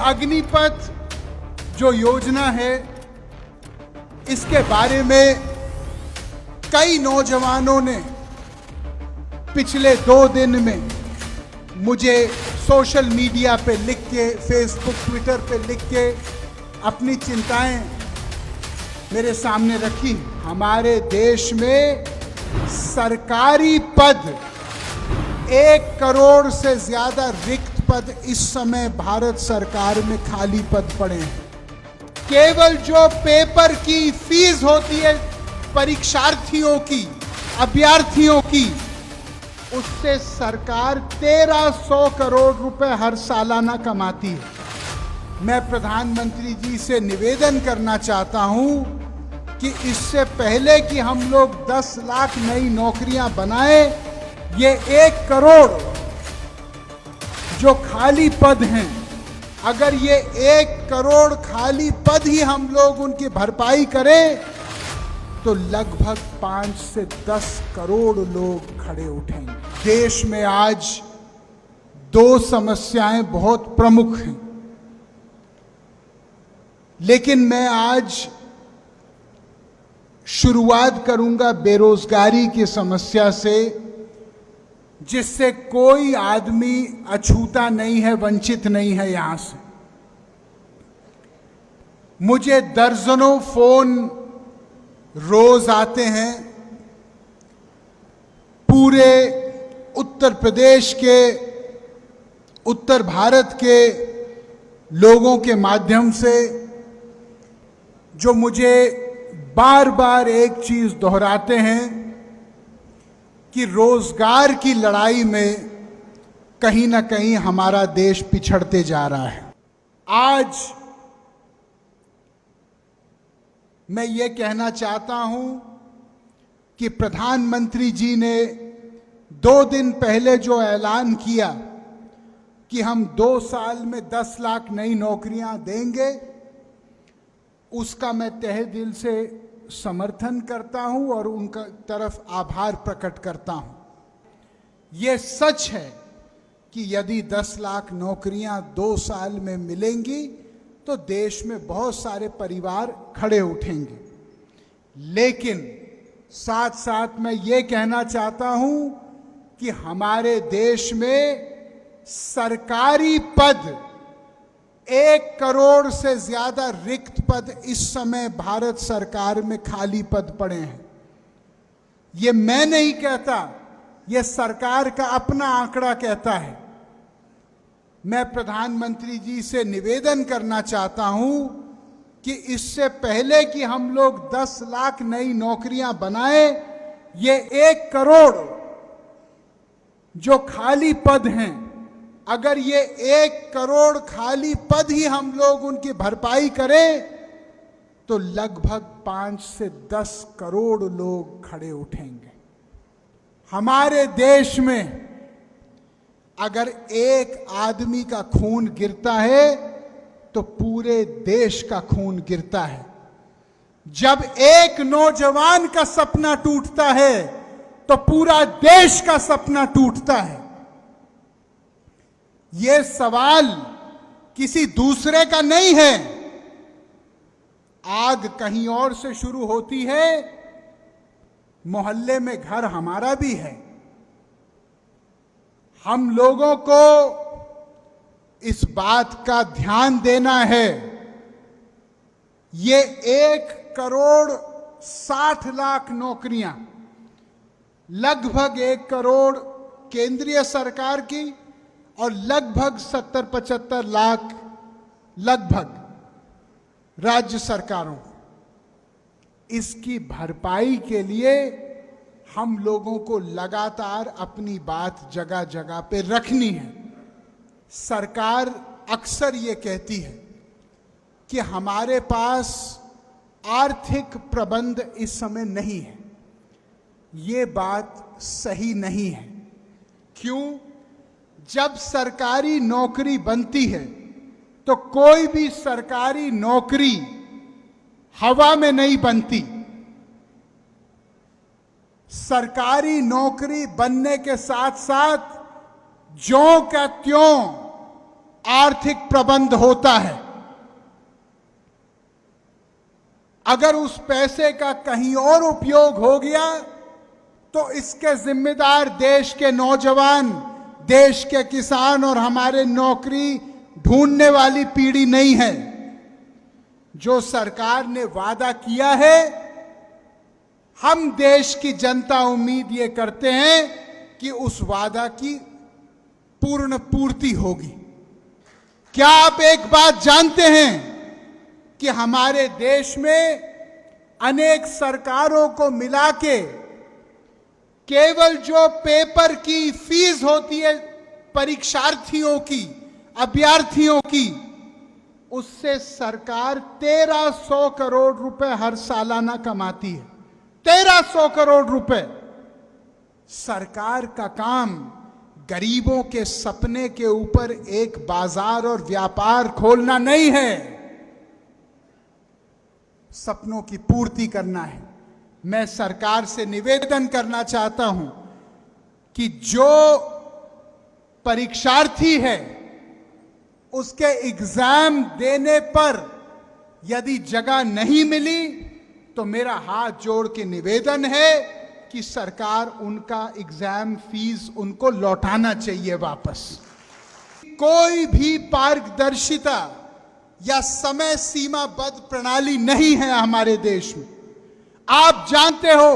अग्निपथ जो योजना है, इसके बारे में कई नौजवानों ने पिछले 2 दिन में मुझे सोशल मीडिया पे लिख के, फेसबुक, ट्विटर पे लिख के अपनी चिंताएं मेरे सामने रखी। हमारे देश में सरकारी पद 1 करोड़ से ज्यादा रिक्त पद इस समय भारत सरकार में खाली पद पड़े हैं। केवल जो पेपर की फीस होती है परीक्षार्थियों की, अभ्यर्थियों की, उससे सरकार 1300 करोड़ रुपए हर सालाना कमाती है। मैं प्रधानमंत्री जी से निवेदन करना चाहता हूं कि इससे पहले कि हम लोग 10 लाख नई नौकरियां बनाए, ये 1 करोड़ जो खाली पद हैं, अगर ये 1 करोड़ खाली पद ही हम लोग उनकी भरपाई करें तो लगभग 5 से 10 करोड़ लोग खड़े उठेंगे। देश में आज 2 समस्याएं बहुत प्रमुख हैं, लेकिन मैं आज शुरुआत करूंगा बेरोजगारी की समस्या से, जिससे कोई आदमी अछूता नहीं है, वंचित नहीं है। यहां से मुझे दर्जनों फोन रोज आते हैं पूरे उत्तर प्रदेश के, उत्तर भारत के लोगों के माध्यम से, जो मुझे बार बार एक चीज दोहराते हैं कि रोजगार की लड़ाई में कहीं ना कहीं हमारा देश पिछड़ते जा रहा है। आज मैं ये कहना चाहता हूं कि प्रधानमंत्री जी ने 2 दिन पहले जो ऐलान किया कि हम 2 साल में 10 लाख नई नौकरियां देंगे, उसका मैं तहे दिल से समर्थन करता हूं और उनका तरफ आभार प्रकट करता हूं। यह सच है कि यदि 10 लाख नौकरियां 2 साल में मिलेंगी तो देश में बहुत सारे परिवार खड़े उठेंगे। लेकिन साथ साथ मैं ये कहना चाहता हूं कि हमारे देश में सरकारी पद 1 करोड़ से ज्यादा रिक्त पद इस समय भारत सरकार में खाली पद पड़े हैं। ये मैं नहीं कहता, ये सरकार का अपना आंकड़ा कहता है। मैं प्रधानमंत्री जी से निवेदन करना चाहता हूं कि इससे पहले कि हम लोग 10 लाख नई नौकरियां बनाए, ये 1 करोड़ जो खाली पद हैं, अगर ये 1 करोड़ खाली पद ही हम लोग उनकी भरपाई करें तो लगभग 5 से 10 करोड़ लोग खड़े उठेंगे। हमारे देश में अगर एक आदमी का खून गिरता है तो पूरे देश का खून गिरता है। जब एक नौजवान का सपना टूटता है तो पूरा देश का सपना टूटता है। यह सवाल किसी दूसरे का नहीं है। आग कहीं और से शुरू होती है, मोहल्ले में घर हमारा भी है। हम लोगों को इस बात का ध्यान देना है। ये 1 करोड़ 60 लाख नौकरियां, लगभग 1 करोड़ केंद्रीय सरकार की और लगभग 70-75 लाख लगभग राज्य सरकारों, इसकी भरपाई के लिए हम लोगों को लगातार अपनी बात जगह जगह पे रखनी है। सरकार अक्सर ये कहती है कि हमारे पास आर्थिक प्रबंध इस समय नहीं है। ये बात सही नहीं है। क्यों? जब सरकारी नौकरी बनती है तो कोई भी सरकारी नौकरी हवा में नहीं बनती। सरकारी नौकरी बनने के साथ साथ ज्यों का त्यों आर्थिक प्रबंध होता है। अगर उस पैसे का कहीं और उपयोग हो गया तो इसके जिम्मेदार देश के नौजवान, देश के किसान और हमारे नौकरी ढूंढने वाली पीढ़ी नहीं है। जो सरकार ने वादा किया है, हम देश की जनता उम्मीद ये करते हैं कि उस वादा की पूर्ण पूर्ति होगी। क्या आप एक बात जानते हैं कि हमारे देश में अनेक सरकारों को मिला के केवल जो पेपर की फीस होती है परीक्षार्थियों की, अभ्यर्थियों की, उससे सरकार 1300 करोड़ रुपए हर सालाना कमाती है। 1300 करोड़ रुपए। सरकार का काम गरीबों के सपने के ऊपर एक बाजार और व्यापार खोलना नहीं है, सपनों की पूर्ति करना है। मैं सरकार से निवेदन करना चाहता हूं कि जो परीक्षार्थी है उसके एग्जाम देने पर यदि जगह नहीं मिली तो मेरा हाथ जोड़ के निवेदन है कि सरकार उनका एग्जाम फीस उनको लौटाना चाहिए वापस। कोई भी पारदर्शिता या समय सीमाबद्ध प्रणाली नहीं है हमारे देश में। आप जानते हो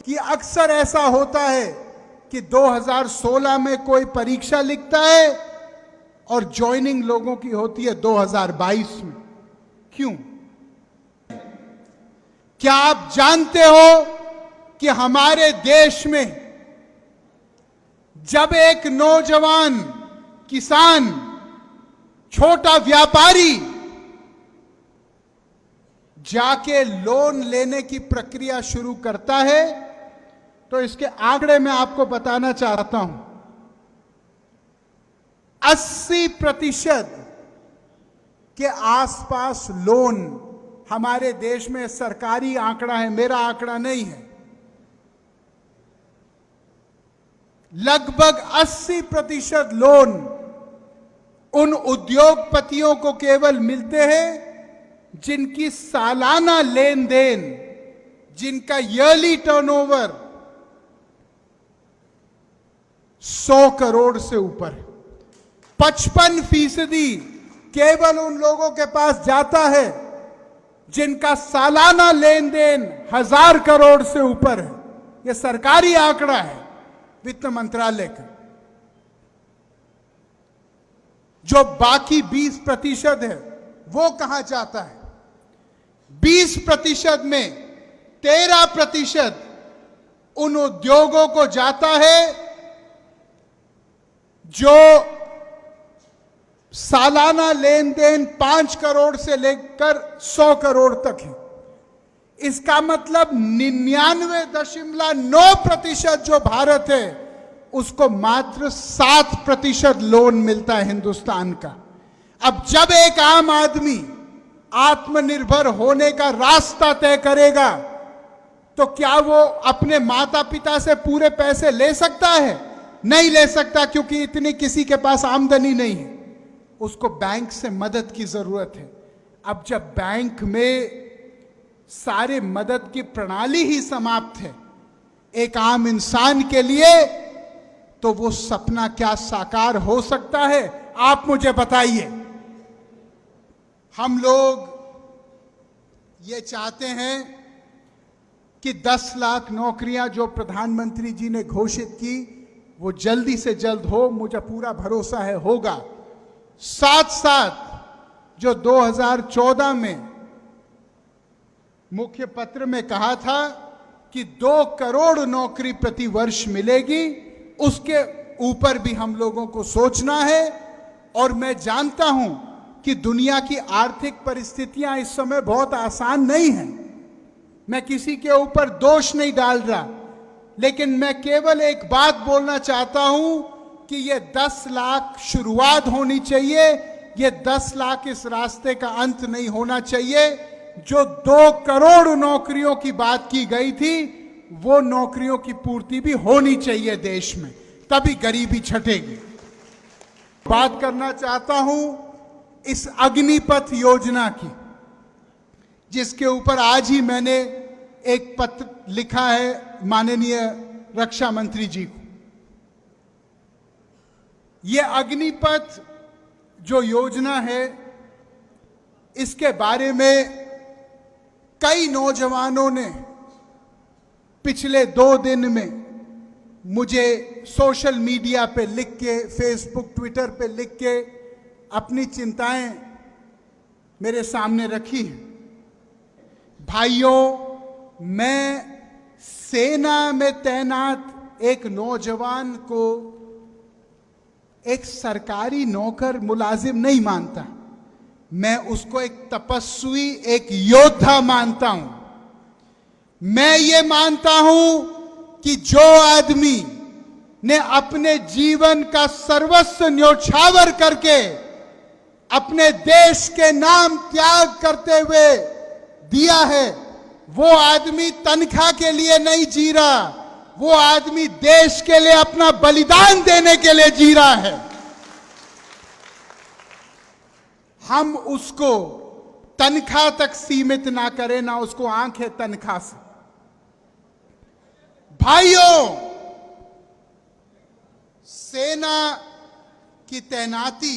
कि अक्सर ऐसा होता है कि 2016 में कोई परीक्षा लिखता है और ज्वाइनिंग लोगों की होती है 2022 में। क्यों? क्या आप जानते हो कि हमारे देश में जब एक नौजवान किसान, छोटा व्यापारी जाके लोन लेने की प्रक्रिया शुरू करता है तो इसके आंकड़े मैं आपको बताना चाहता हूं। 80% के आसपास लोन हमारे देश में, सरकारी आंकड़ा है, मेरा आंकड़ा नहीं है, लगभग 80% लोन उन उद्योगपतियों को केवल मिलते हैं जिनकी सालाना लेन देन, जिनका ईयरली टर्नओवर 100 करोड़ से ऊपर है। 55% केवल उन लोगों के पास जाता है जिनका सालाना लेन देन 1000 करोड़ से ऊपर है। यह सरकारी आंकड़ा है वित्त मंत्रालय का। जो बाकी 20% है वो कहां जाता है? 20% में 13% उन उद्योगों को जाता है जो सालाना लेन देन 5 करोड़ से लेकर 100 करोड़ तक है। इसका मतलब 99.9% जो भारत है उसको मात्र 7% लोन मिलता है हिंदुस्तान का। अब जब एक आम आदमी आत्मनिर्भर होने का रास्ता तय करेगा तो क्या वो अपने माता पिता से पूरे पैसे ले सकता है? नहीं ले सकता, क्योंकि इतनी किसी के पास आमदनी नहीं है। उसको बैंक से मदद की जरूरत है। अब जब बैंक में सारे मदद की प्रणाली ही समाप्त है एक आम इंसान के लिए, तो वो सपना क्या साकार हो सकता है? आप मुझे बताइए। हम लोग ये चाहते हैं कि 10 लाख नौकरियां जो प्रधानमंत्री जी ने घोषित की वो जल्दी से जल्द हो। मुझे पूरा भरोसा है होगा। साथ साथ जो 2014 में मुख्य पत्र में कहा था कि 2 करोड़ नौकरी प्रति वर्ष मिलेगी, उसके ऊपर भी हम लोगों को सोचना है। और मैं जानता हूं कि दुनिया की आर्थिक परिस्थितियां इस समय बहुत आसान नहीं हैं। मैं किसी के ऊपर दोष नहीं डाल रहा, लेकिन मैं केवल एक बात बोलना चाहता हूं कि ये 10 लाख शुरुआत होनी चाहिए। ये 10 लाख इस रास्ते का अंत नहीं होना चाहिए। जो 2 करोड़ नौकरियों की बात की गई थी वो नौकरियों की पूर्ति भी होनी चाहिए देश में, तभी गरीबी छटेगी। बात करना चाहता हूं इस अग्निपथ योजना की, जिसके ऊपर आज ही मैंने एक पत्र लिखा है माननीय रक्षा मंत्री जी को। यह अग्निपथ जो योजना है, इसके बारे में कई नौजवानों ने पिछले 2 दिन में मुझे सोशल मीडिया पे लिख के, फेसबुक, ट्विटर पे लिख के अपनी चिंताएं मेरे सामने रखी हैं। भाइयों, मैं सेना में तैनात एक नौजवान को एक सरकारी नौकर मुलाजिम नहीं मानता, मैं उसको एक तपस्वी, एक योद्धा मानता हूं। मैं ये मानता हूं कि जो आदमी ने अपने जीवन का सर्वस्व न्योछावर करके अपने देश के नाम त्याग करते हुए दिया है, वो आदमी तनख्वाह के लिए नहीं जी रहा, वो आदमी देश के लिए अपना बलिदान देने के लिए जी रहा है। हम उसको तनख्वाह तक सीमित ना करें, ना उसको आंखें तनख्वाह से। भाइयों, सेना की तैनाती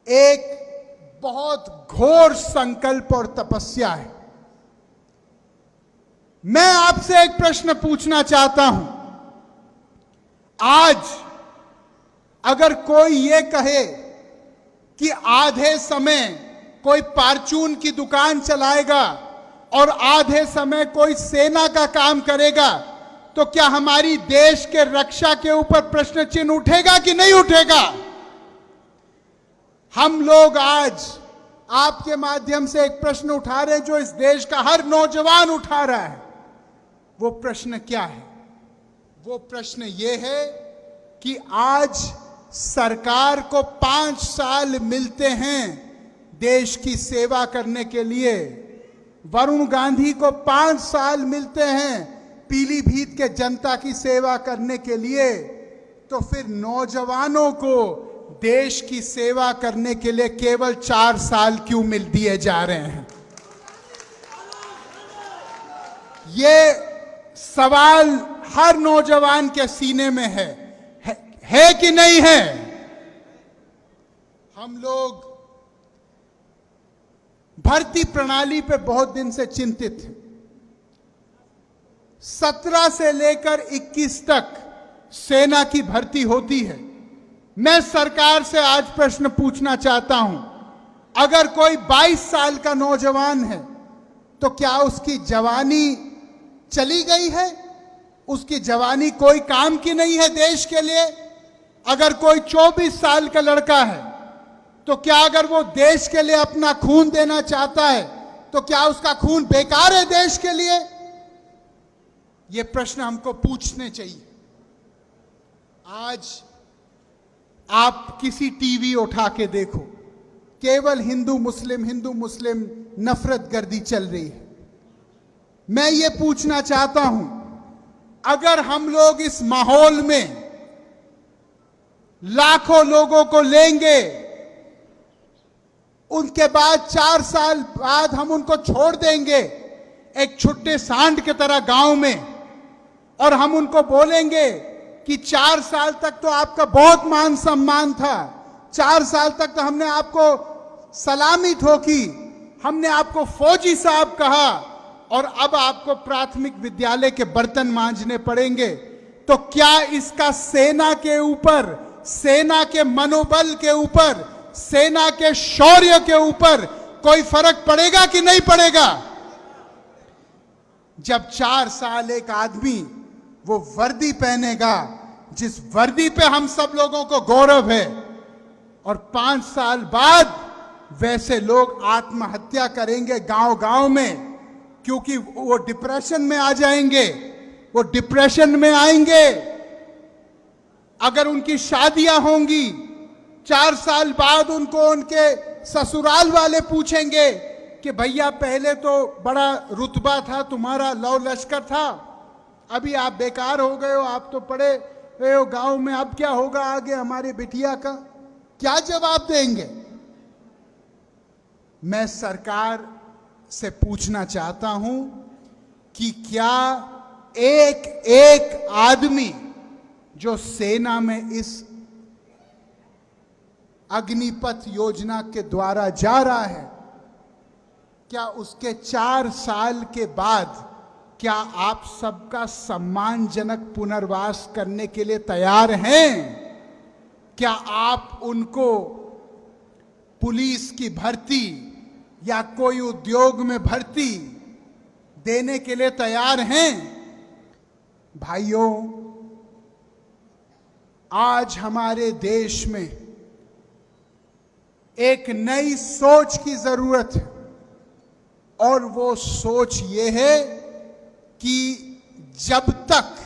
एक बहुत घोर संकल्प और तपस्या है। मैं आपसे एक प्रश्न पूछना चाहता हूं। आज अगर कोई ये कहे कि आधे समय कोई परचून की दुकान चलाएगा और आधे समय कोई सेना का काम करेगा, तो क्या हमारी देश के रक्षा के ऊपर प्रश्न चिन्ह उठेगा कि नहीं उठेगा? हम लोग आज आपके माध्यम से एक प्रश्न उठा रहे हैं जो इस देश का हर नौजवान उठा रहा है। वो प्रश्न क्या है? वो प्रश्न ये है कि आज सरकार को 5 साल मिलते हैं देश की सेवा करने के लिए, वरुण गांधी को 5 साल मिलते हैं पीलीभीत के जनता की सेवा करने के लिए, तो फिर नौजवानों को देश की सेवा करने के लिए केवल 4 साल क्यों मिल दिए जा रहे हैं? ये सवाल हर नौजवान के सीने में है कि नहीं है? हम लोग भर्ती प्रणाली पे बहुत दिन से चिंतित हैं। 17 से लेकर 21 तक सेना की भर्ती होती है। मैं सरकार से आज प्रश्न पूछना चाहता हूं, अगर कोई 22 साल का नौजवान है तो क्या उसकी जवानी चली गई है? उसकी जवानी कोई काम की नहीं है देश के लिए? अगर कोई 24 साल का लड़का है तो क्या अगर वो देश के लिए अपना खून देना चाहता है तो क्या उसका खून बेकार है देश के लिए? ये प्रश्न हमको पूछने चाहिए। आज आप किसी टीवी उठा के देखो, केवल हिंदू मुस्लिम नफरत गर्दी चल रही है। मैं ये पूछना चाहता हूं, अगर हम लोग इस माहौल में लाखों लोगों को लेंगे, उनके बाद 4 साल बाद हम उनको छोड़ देंगे एक छुट्टे सांड की तरह गांव में, और हम उनको बोलेंगे कि 4 साल तक तो आपका बहुत मान सम्मान था, 4 साल तक तो हमने आपको सलामी ठोकी, हमने आपको फौजी साहब कहा, और अब आपको प्राथमिक विद्यालय के बर्तन मांजने पड़ेंगे, तो क्या इसका सेना के ऊपर, सेना के मनोबल के ऊपर, सेना के शौर्य के ऊपर कोई फर्क पड़ेगा कि नहीं पड़ेगा? जब 4 साल एक आदमी वो वर्दी पहनेगा जिस वर्दी पे हम सब लोगों को गौरव है, और 5 साल बाद वैसे लोग आत्महत्या करेंगे गांव-गांव में, क्योंकि वो डिप्रेशन में आ जाएंगे, वो डिप्रेशन में आएंगे। अगर उनकी शादियां होंगी, 4 साल बाद उनको उनके ससुराल वाले पूछेंगे कि भैया पहले तो बड़ा रुतबा था तुम्हारा, लौ लश्कर था, अभी आप बेकार हो गए हो, आप तो पड़े ए गांव में अब क्या होगा आगे हमारे बिटिया का, क्या जवाब देंगे? मैं सरकार से पूछना चाहता हूं कि क्या एक एक आदमी जो सेना में इस अग्निपथ योजना के द्वारा जा रहा है, क्या उसके 4 साल के बाद क्या आप सबका सम्मानजनक पुनर्वास करने के लिए तैयार हैं? क्या आप उनको पुलिस की भर्ती या कोई उद्योग में भर्ती देने के लिए तैयार हैं? भाइयों, आज हमारे देश में एक नई सोच की जरूरत है, और वो सोच ये है कि जब तक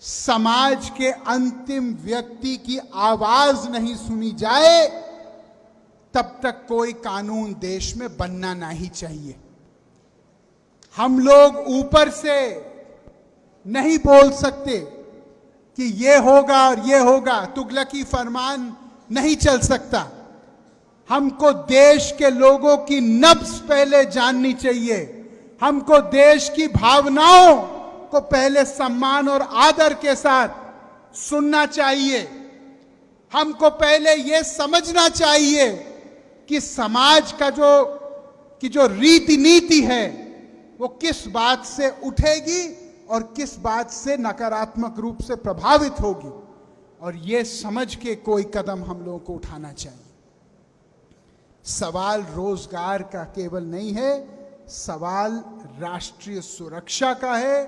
समाज के अंतिम व्यक्ति की आवाज नहीं सुनी जाए, तब तक कोई कानून देश में बनना नहीं चाहिए। हम लोग ऊपर से नहीं बोल सकते कि ये होगा और ये होगा, तुगलकी फरमान नहीं चल सकता। हमको देश के लोगों की नब्ज पहले जाननी चाहिए। हमको देश की भावनाओं को पहले सम्मान और आदर के साथ सुनना चाहिए। हमको पहले यह समझना चाहिए कि समाज का जो रीति नीति है वो किस बात से उठेगी और किस बात से नकारात्मक रूप से प्रभावित होगी, और ये समझ के कोई कदम हम लोगों को उठाना चाहिए। सवाल रोजगार का केवल नहीं है, सवाल राष्ट्रीय सुरक्षा का है,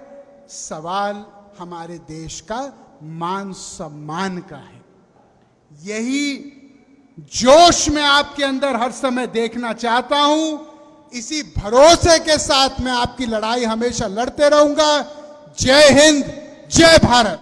सवाल हमारे देश का मान सम्मान का है। यही जोश मैं आपके अंदर हर समय देखना चाहता हूं। इसी भरोसे के साथ मैं आपकी लड़ाई हमेशा लड़ते रहूंगा। जय हिंद, जय भारत।